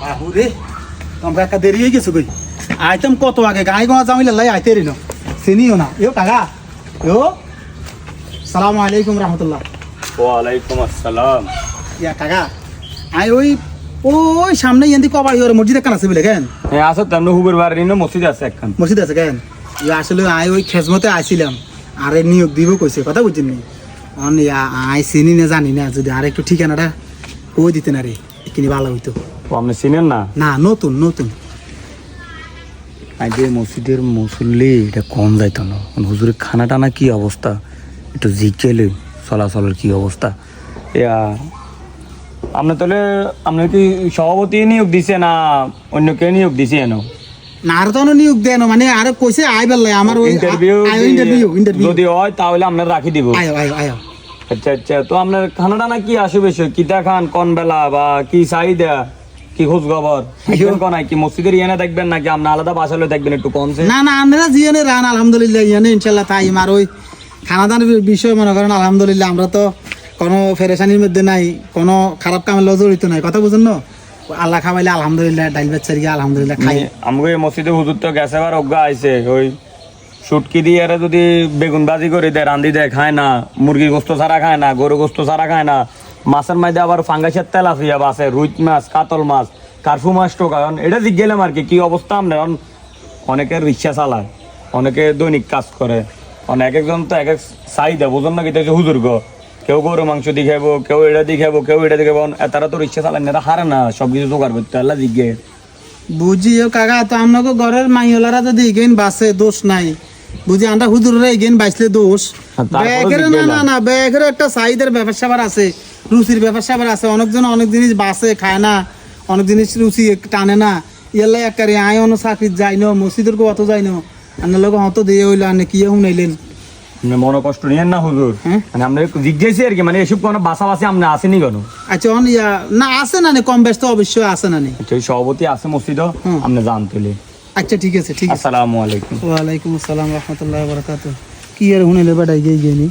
বাহুরে তোমরা একটা দেরি হয়ে গেছো কই আইতেম কত আগে গাই গাওয়া জামিলে লাই আইতে রিনো চিনিও না এও কাকা ও সালামু আলাইকুম রাহমাতুল্লাহ ওয়ালাইকুম আসসালাম ইয়া কাকা আই ওই সামনে ইয়ান্দি কবাই ওর মসজিদ কান আছে বলে কেন হ্যাঁ আসো তেমন হুবের বাড়ি নো মসজিদ আছে একখান মসজিদ আছে কেন ইয়া আসলে আই ওই খেজমতে আইছিলাম আরে নিয়োগ দিব কইছে কথা বুঝছেন নি অন ইয়া আই চিনি না জানি না যদি আর একটু ঠিকানাটা কই দিতে না রে কিনি ভালো হইতো ও আপনি চিনেন না না নতুন নতুন আইডে মসজিদের মুসল্লি এটা কম যাইতো না হুজুরের খানা টানা কি অবস্থা একটু জিজ্ঞেলে চলাচলের কি অবস্থা ইয়া আপনি তাহলে আপনি কি সভাপতি নিয়োগ দিছে না অন্য কে নিয়োগ দিছে এনো না আর তো নিয়োগ দেন মানে আর কইছে আই বেলাই আমার ওই ইন্টারভিউ ইন্টারভিউ যদি হয় তাহলে আমরা রাখি দিব আয়ো আয়ো আয়ো আচ্ছা আচ্ছা তো আপনার খানা টানা কি আসে বেশি কিতা খান কোন বেলা বা কি চাহিদা কি খোঁজ খবর কোন কি মসজিদের ইয়ানে দেখবেন নাকি আপনি আলাদা বাসালে দেখবেন একটু কমছে না না আমরা জিয়ানে রান আলহামদুলিল্লাহ ইয়ানে ইনশাআল্লাহ তাই আর ওই খানাদানের বিষয় মনে করেন আলহামদুলিল্লাহ আমরা তো কোনো ফেরেশানির মধ্যে নাই কোনো খারাপ কামের লগে জড়িত নাই কথা বুঝেন না আল্লাহ খাওয়াইলে আলহামদুলিল্লাহ ডাইল বেচারি আলহামদুলিল্লাহ খাই আমাকে মসজিদে হুজুর তো গেছে আবার অজ্ঞা আইছে ওই শুটকি দিয়ে এরা যদি বেগুন ভাজি করে দেয় রান্ধি দেয় খায় না মুরগি গোস্ত ছাড়া খায় না গরু গোস্ত ছাড়া খায় না মাছের মধ্যে আবার ফাঙ্গাসের তেল আছে বাসে রুইট মাছ কাতল মাছ কার্ফু মাছ টোকায়ন এটা জিজ্ঞেস গেলাম আর কি অবস্থা আমরা অনেকে রিক্সা চালায় অনেকে দৈনিক কাজ করে এক একজন তো এক এক চাহিদা বুঝুন না কি হুজুর গো কেউ গরু মাংস দিয়ে খাবো কেউ এটা দিয়ে খাবো কেউ এটা দিয়ে খাবো তারা তো রিক্সা চালায় না এরা হারে না সবকিছু জোগাড় করতে আল্লাহ জিজ্ঞেস বুঝিও কাকা তো আপনাকে ঘরের মাইওলারা যদি ইগেন বাসে দোষ নাই বুঝি আমরা হুজুররা ইগেন বাইসলে দোষ ব্যাগের না না না ব্যাগের একটা সাইদের ব্যাপার স্যাপার আছে রুচির ব্যাপার স্যাপার আছে অনেকজন অনেক জিনিস বাসে খায় না অনেক জিনিস রুচি টানে না ইয়াল্লা একারে আয় অন্য চাকরি যাই না মসজিদের কত যাই না আপনার লোক হতো দিয়ে হইলো আনে কি শুনাইলেন মনে কষ্ট নিয়েন না হুজুর মানে আমরা জিজ্ঞেসি আর কি মানে এসব কোনো বাসাবাসি আমরা আসেনি কেন আচ্ছা অন ইয়া না আছে না কম ব্যস্ত অবশ্যই আছে না আচ্ছা ওই সভাপতি আছে মসজিদ আপনি জান তুলে আচ্ছা ঠিক আছে ঠিক আছে আসসালামু আলাইকুম ওয়ালাইকুম আসসালাম রহমতুল্লাহ বারাকাতুহু কি আর হুনাইলে বাড়াই গিয়ে